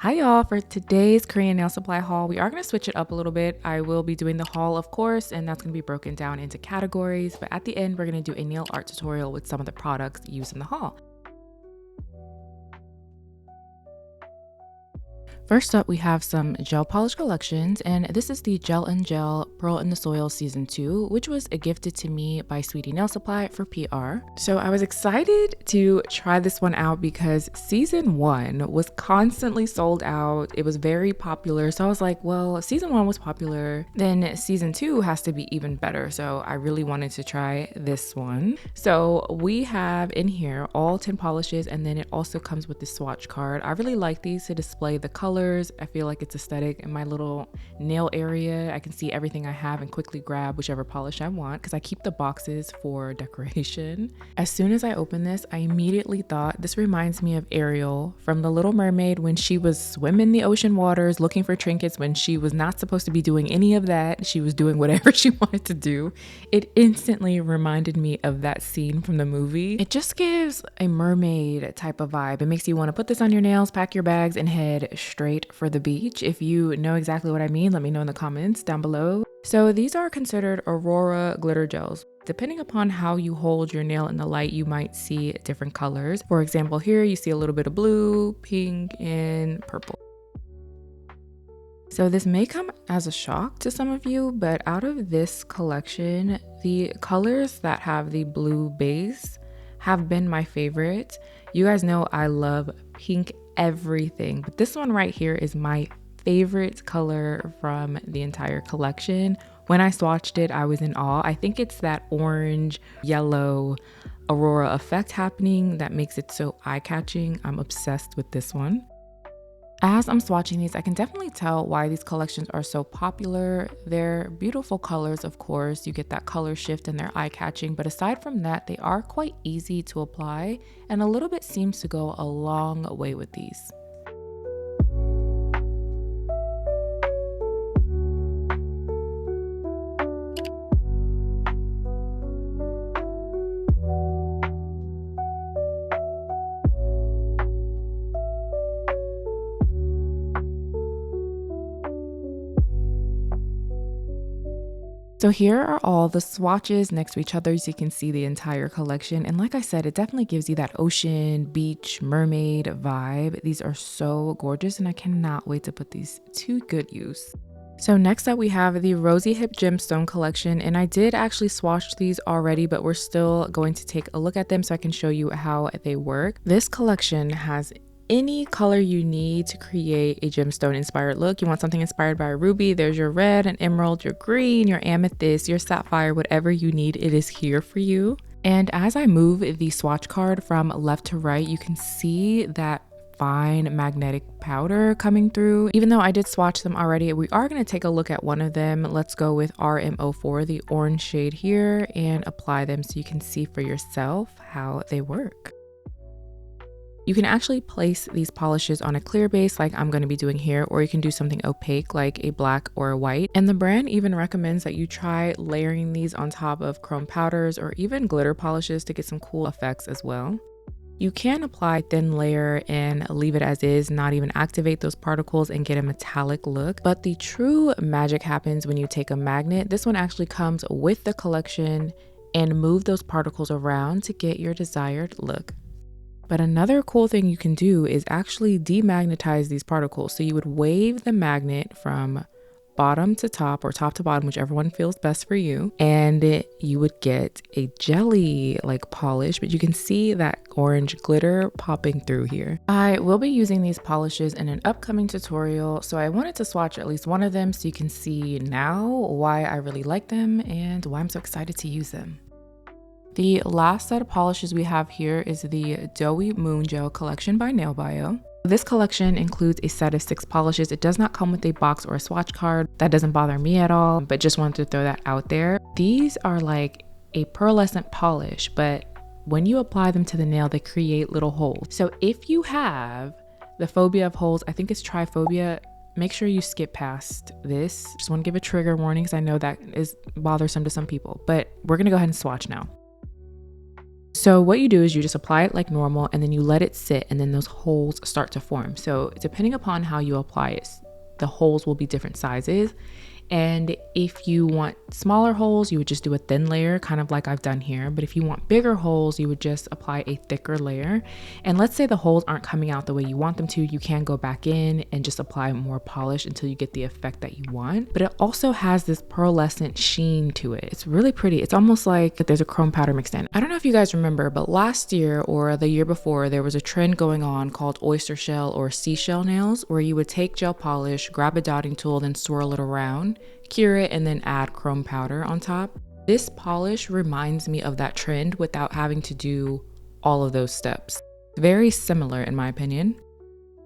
Hi y'all, for today's Korean nail supply haul, we are going to switch it up a little bit. I will be doing the haul, of course, and that's going to be broken down into categories, but at the end, we're going to do a nail art tutorial with some of the products used in the haul. First up, we have some gel polish collections, and this is the Gel and Gel Pearl in the Soil Season 2, which was gifted to me by Sweetie Nail Supply for PR. So I was excited to try this one out because Season 1 was constantly sold out. It was very popular, so I was like, well, Season 1 was popular, then Season 2 has to be even better, so I really wanted to try this one. So we have in here all 10 polishes, and then it also comes with the swatch card. I really like these to display the colors. I feel like it's aesthetic in my little nail area. I can see everything I have and quickly grab whichever polish I want because I keep the boxes for decoration. As soon as I opened this, I immediately thought this reminds me of Ariel from The Little Mermaid when she was swimming the ocean waters looking for trinkets when she was not supposed to be doing any of that. She was doing whatever she wanted to do. It instantly reminded me of that scene from the movie. It just gives a mermaid type of vibe. It makes you want to put this on your nails, pack your bags, and head straight for the beach. If you know exactly what I mean, let me know in the comments down below. So these are considered Aurora glitter gels. Depending upon how you hold your nail in the light, you might see different colors. For example, here you see a little bit of blue, pink, and purple. So this may come as a shock to some of you, but out of this collection, the colors that have the blue base have been my favorite. You guys know I love pink everything, but this one right here is my favorite color from the entire collection. When I swatched it, I was in awe. I think it's that orange, yellow aurora effect happening that makes it so eye-catching. I'm obsessed with this one. As I'm swatching these, I can definitely tell why these collections are so popular. They're beautiful colors, of course. You get that color shift and they're eye-catching, but aside from that, they are quite easy to apply, and a little bit seems to go a long way with these. So here are all the swatches next to each other so you can see the entire collection. And like I said, it definitely gives you that ocean, beach, mermaid vibe. These are so gorgeous and I cannot wait to put these to good use. So next up we have the Rosy Hip Gemstone collection, and I did actually swatch these already, but we're still going to take a look at them so I can show you how they work. This collection has any color you need to create a gemstone inspired look. You want something inspired by a ruby, there's your red, an emerald, your green, your amethyst, your sapphire, whatever you need, it is here for you. And as I move the swatch card from left to right, you can see that fine magnetic powder coming through. Even though I did swatch them already, we are going to take a look at one of them. Let's go with RM04, the orange shade here, and apply them so you can see for yourself how they work. You can actually place these polishes on a clear base like I'm going to be doing here, or you can do something opaque like a black or a white. And the brand even recommends that you try layering these on top of chrome powders or even glitter polishes to get some cool effects as well. You can apply a thin layer and leave it as is, not even activate those particles and get a metallic look. But the true magic happens when you take a magnet. This one actually comes with the collection, and move those particles around to get your desired look. But another cool thing you can do is actually demagnetize these particles. So you would wave the magnet from bottom to top or top to bottom, whichever one feels best for you. And you would get a jelly like polish, but you can see that orange glitter popping through here. I will be using these polishes in an upcoming tutorial, so I wanted to swatch at least one of them so you can see now why I really like them and why I'm so excited to use them. The last set of polishes we have here is the Doughy Moon Gel collection by Nail Bio. This collection includes a set of 6 polishes. It does not come with a box or a swatch card. That doesn't bother me at all, but just wanted to throw that out there. These are like a pearlescent polish, but when you apply them to the nail, they create little holes. So if you have the phobia of holes, I think it's trypophobia, make sure you skip past this. Just want to give a trigger warning because I know that is bothersome to some people, but we're gonna go ahead and swatch now. So what you do is you just apply it like normal and then you let it sit and then those holes start to form. So depending upon how you apply it, the holes will be different sizes. And if you want smaller holes, you would just do a thin layer, kind of like I've done here. But if you want bigger holes, you would just apply a thicker layer. And let's say the holes aren't coming out the way you want them to, you can go back in and just apply more polish until you get the effect that you want. But it also has this pearlescent sheen to it. It's really pretty. It's almost like there's a chrome powder mixed in. I don't know if you guys remember, but last year or the year before, there was a trend going on called oyster shell or seashell nails, where you would take gel polish, grab a dotting tool, then swirl it around, cure it, and then add chrome powder on top. This polish reminds me of that trend without having to do all of those steps. Very similar in my opinion.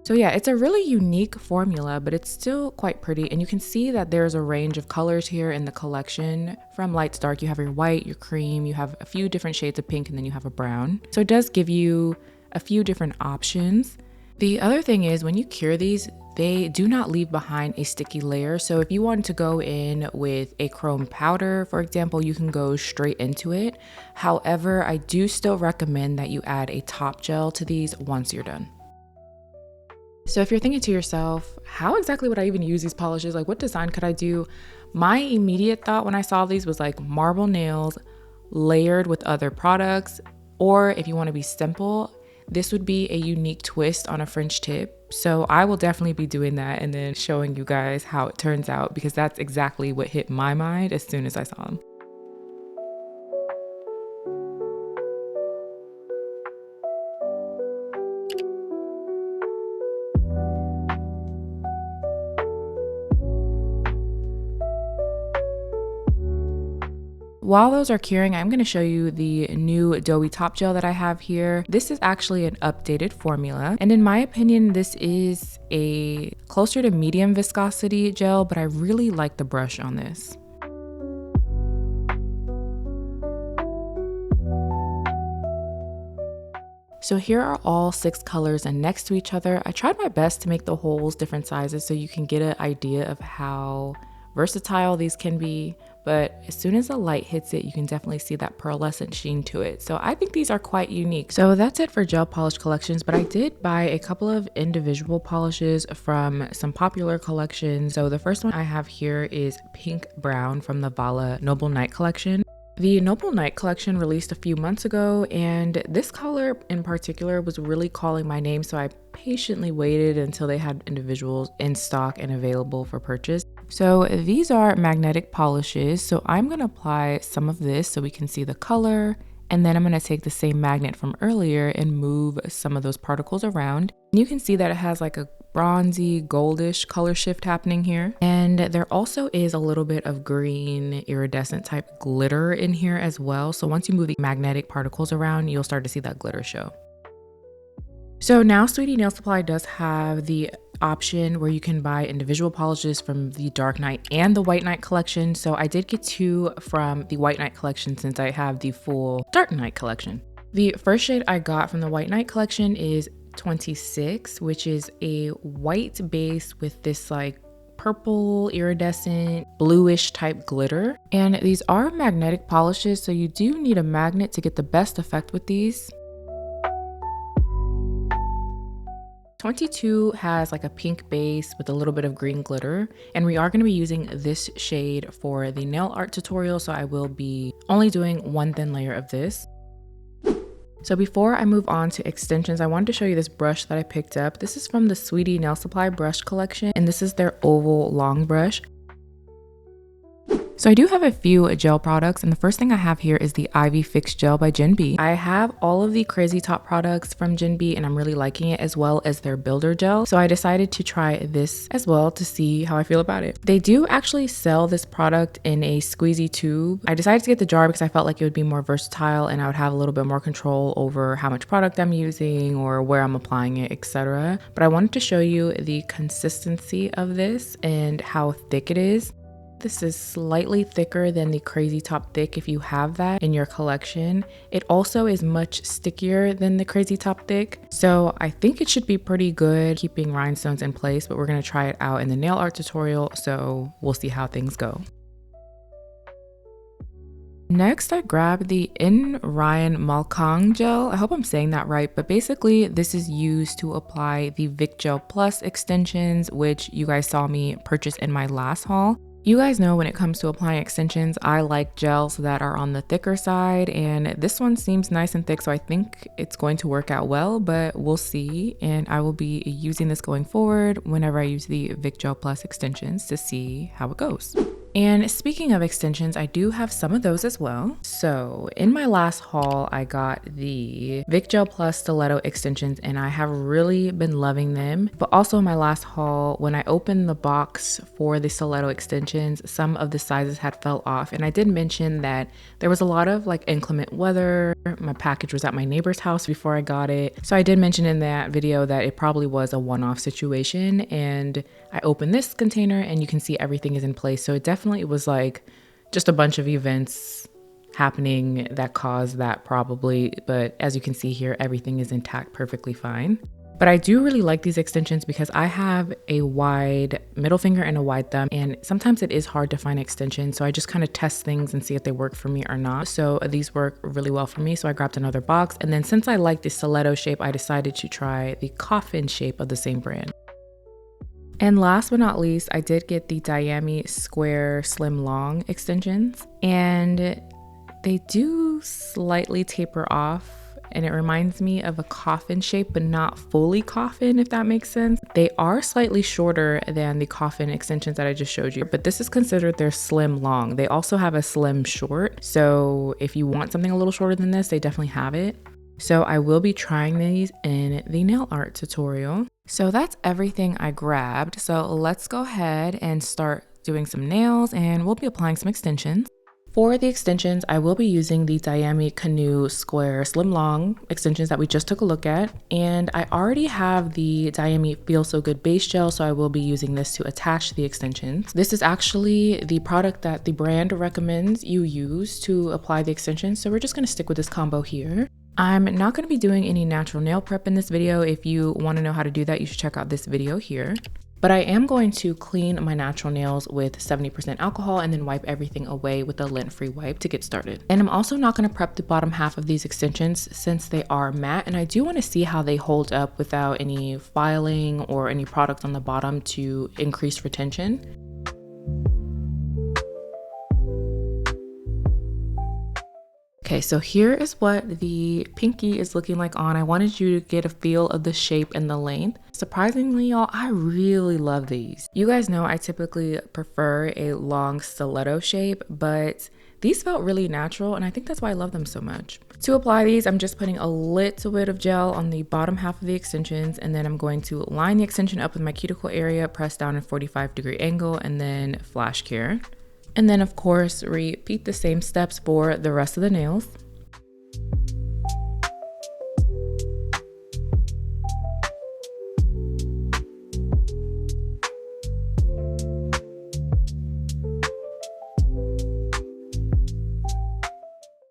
So yeah, it's a really unique formula, but it's still quite pretty. And you can see that there's a range of colors here in the collection. From light to dark, you have your white, your cream, you have a few different shades of pink, and then you have a brown. So it does give you a few different options. The other thing is when you cure these, they do not leave behind a sticky layer. So if you want to go in with a chrome powder, for example, you can go straight into it. However, I do still recommend that you add a top gel to these once you're done. So if you're thinking to yourself, how exactly would I even use these polishes? Like what design could I do? My immediate thought when I saw these was like marble nails layered with other products. Or if you want to be simple, this would be a unique twist on a French tip. So I will definitely be doing that and then showing you guys how it turns out, because that's exactly what hit my mind as soon as I saw them. While those are curing, I'm going to show you the new doughy top gel that I have here. This is actually an updated formula, and in my opinion, this is a closer to medium viscosity gel, but I really like the brush on this. So here are all 6 colors and next to each other. I tried my best to make the holes different sizes so you can get an idea of how versatile these can be, but as soon as the light hits it, you can definitely see that pearlescent sheen to it. So I think these are quite unique. So that's it for gel polish collections, but I did buy a couple of individual polishes from some popular collections. So the first one I have here is Pink Brown from the Vala Noble Night collection. The Noble Night collection released a few months ago, and this color in particular was really calling my name, so I patiently waited until they had individuals in stock and available for purchase. So these are magnetic polishes, so I'm going to apply some of this so we can see the color, and then I'm going to take the same magnet from earlier and move some of those particles around. And you can see that it has like a bronzy goldish color shift happening here, and there also is a little bit of green iridescent type glitter in here as well. So once you move the magnetic particles around, you'll start to see that glitter show. So now Sweetie Nail Supply does have the option where you can buy individual polishes from the Dark Night and the White Night collection. So I did get 2 from the White Night collection since I have the full Dark Night collection. The first shade I got from the White Night collection is 26, which is a white base with this like purple iridescent bluish type glitter. And these are magnetic polishes, so you do need a magnet to get the best effect with these. 22 has like a pink base with a little bit of green glitter, and we are going to be using this shade for the nail art tutorial, so I will be only doing 1 thin layer of this. So before I move on to extensions, I wanted to show you this brush that I picked up. This is from the Sweetie Nail Supply brush collection, and this is their oval long brush. So I do have a few gel products, and the first thing I have here is the Ivy Fix Gel by Gen B. I have all of the Crazy Top products from Gen B, and I'm really liking it, as well as their Builder Gel. So I decided to try this as well to see how I feel about it. They do actually sell this product in a squeezy tube. I decided to get the jar because I felt like it would be more versatile and I would have a little bit more control over how much product I'm using or where I'm applying it, etc. But I wanted to show you the consistency of this and how thick it is. This is slightly thicker than the Crazy Top Thick if you have that in your collection. It also is much stickier than the Crazy Top Thick. So I think it should be pretty good keeping rhinestones in place, but we're gonna try it out in the nail art tutorial, so we'll see how things go. Next, I grabbed the In Ryan Malkang gel. I hope I'm saying that right, but basically this is used to apply the Vic Gel Plus extensions, which you guys saw me purchase in my last haul. You guys know when it comes to applying extensions, I like gels that are on the thicker side, and this one seems nice and thick, so I think it's going to work out well, but we'll see. And I will be using this going forward whenever I use the Vic Gel Plus extensions to see how it goes. And speaking of extensions, I do have some of those as well. So in my last haul, I got the Vic Gel Plus Stiletto extensions, and I have really been loving them. But also in my last haul, when I opened the box for the stiletto extensions, some of the sizes had fell off. And I did mention that there was a lot of like inclement weather. My package was at my neighbor's house before I got it. So I did mention in that video that it probably was a one-off situation. And I opened this container and you can see everything is in place. So it definitely was like just a bunch of events happening that caused that probably. But as you can see here, everything is intact perfectly fine. But I do really like these extensions because I have a wide middle finger and a wide thumb, and sometimes it is hard to find extensions. So I just kind of test things and see if they work for me or not. So these work really well for me. So I grabbed another box. And then since I like the stiletto shape, I decided to try the coffin shape of the same brand. And last but not least, I did get the Diami Square Slim Long extensions, and they do slightly taper off. And it reminds me of a coffin shape, but not fully coffin, if that makes sense. They are slightly shorter than the coffin extensions that I just showed you, but this is considered their slim long. They also have a slim short. So if you want something a little shorter than this, they definitely have it. So I will be trying these in the nail art tutorial. So that's everything I grabbed. So let's go ahead and start doing some nails, and we'll be applying some extensions. For the extensions, I will be using the Diami Canoe Square Slim Long extensions that we just took a look at. And I already have the Diami Feel So Good Base Gel, so I will be using this to attach the extensions. This is actually the product that the brand recommends you use to apply the extensions, so we're just going to stick with this combo here. I'm not going to be doing any natural nail prep in this video. If you want to know how to do that, you should check out this video here. But I am going to clean my natural nails with 70% alcohol and then wipe everything away with a lint-free wipe to get started. And I'm also not going to prep the bottom half of these extensions since they are matte, and I do want to see how they hold up without any filing or any product on the bottom to increase retention. Okay, so here is what the pinky is looking like on. I wanted you to get a feel of the shape and the length. Surprisingly, y'all, I really love these. You guys know I typically prefer a long stiletto shape, but these felt really natural, and I think that's why I love them so much. To apply these, I'm just putting a little bit of gel on the bottom half of the extensions, and then I'm going to line the extension up with my cuticle area, press down at 45-degree angle, and then flash cure. And then of course, repeat the same steps for the rest of the nails.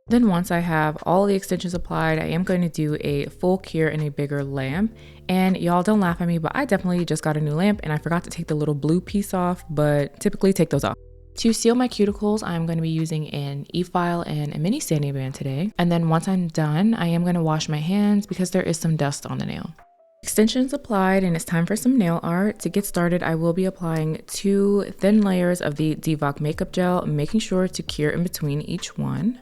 Then once I have all the extensions applied, I am going to do a full cure in a bigger lamp. And y'all don't laugh at me, but I definitely just got a new lamp and I forgot to take the little blue piece off, but typically take those off. To seal my cuticles, I'm going to be using an e-file and a mini sanding band today. And then once I'm done, I am going to wash my hands because there is some dust on the nail. Extensions applied, and it's time for some nail art. To get started, I will be applying 2 thin layers of the Divock makeup gel, making sure to cure in between each one.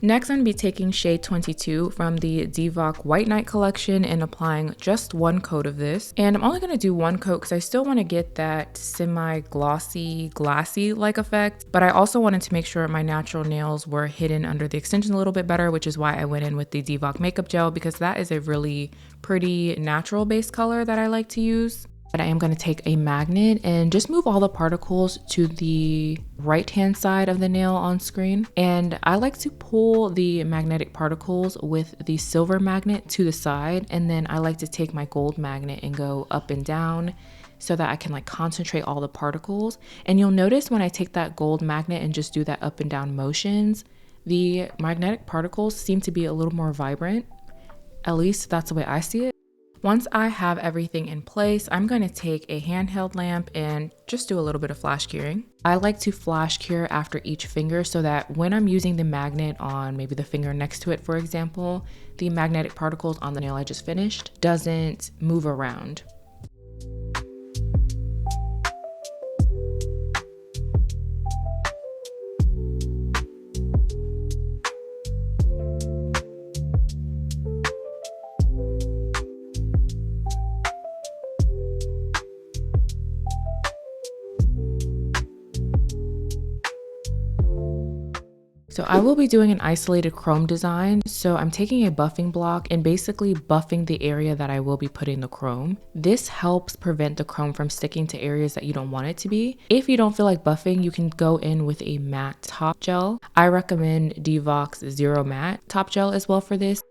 Next, I'm going to be taking shade 22 from the Divock White Night collection and applying just 1 coat of this. And I'm only going to do 1 coat because I still want to get that semi-glossy, glassy-like effect. But I also wanted to make sure my natural nails were hidden under the extension a little bit better, which is why I went in with the Divock makeup gel, because that is a really pretty natural base color that I like to use. But I am going to take a magnet and just move all the particles to the right hand side of the nail on screen. And I like to pull the magnetic particles with the silver magnet to the side, and then I like to take my gold magnet and go up and down so that I can like concentrate all the particles. And you'll notice when I take that gold magnet and just do that up and down motions, the magnetic particles seem to be a little more vibrant. At least that's the way I see it. Once I have everything in place, I'm going to take a handheld lamp and just do a little bit of flash curing. I like to flash cure after each finger so that when I'm using the magnet on maybe the finger next to it, for example, the magnetic particles on the nail I just finished doesn't move around. So I will be doing an isolated chrome design. So I'm taking a buffing block and basically buffing the area that I will be putting the chrome. This helps prevent the chrome from sticking to areas that you don't want it to be. If you don't feel like buffing, you can go in with a matte top gel. I recommend Devox Zero Matte top gel as well for this.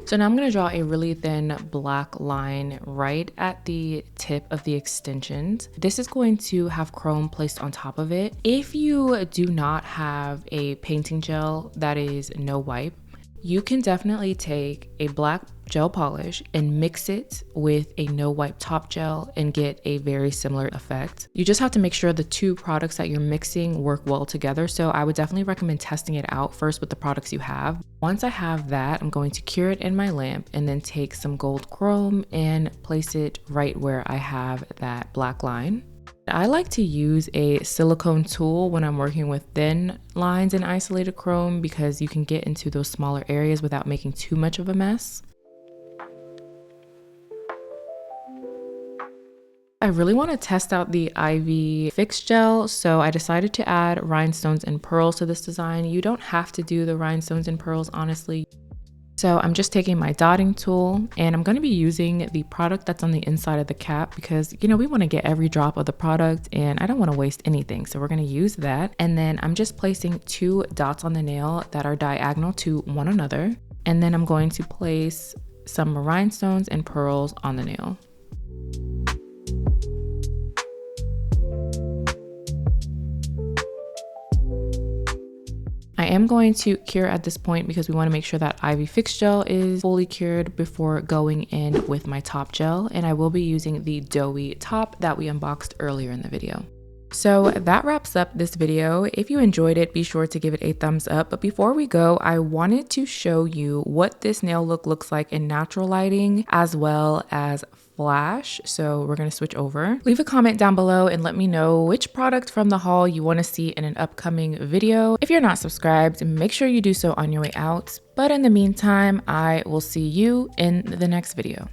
So now I'm going to draw a really thin black line right at the tip of the extensions. This is going to have chrome placed on top of it. If you do not have a painting gel that is no wipe, you can definitely take a black gel polish and mix it with a no wipe top gel and get a very similar effect. You just have to make sure the two products that you're mixing work well together. So I would definitely recommend testing it out first with the products you have. Once I have that, I'm going to cure it in my lamp and then take some gold chrome and place it right where I have that black line. I like to use a silicone tool when I'm working with thin lines in isolated chrome because you can get into those smaller areas without making too much of a mess. I really want to test out the Ivy Fix Gel, so I decided to add rhinestones and pearls to this design. You don't have to do the rhinestones and pearls, honestly. So I'm just taking my dotting tool and I'm going to be using the product that's on the inside of the cap because, you know, we want to get every drop of the product and I don't want to waste anything. So we're going to use that. And then I'm just placing 2 dots on the nail that are diagonal to one another. And then I'm going to place some rhinestones and pearls on the nail. I am going to cure at this point because we want to make sure that Ivy Fix Gel is fully cured before going in with my top gel, and I will be using the doughy top that we unboxed earlier in the video. So that wraps up this video. If you enjoyed it, be sure to give it a thumbs up. But before we go, I wanted to show you what this nail look looks like in natural lighting as well as flash. So we're going to switch over. Leave a comment down below and let me know which product from the haul you want to see in an upcoming video. If you're not subscribed, make sure you do so on your way out. But in the meantime, I will see you in the next video.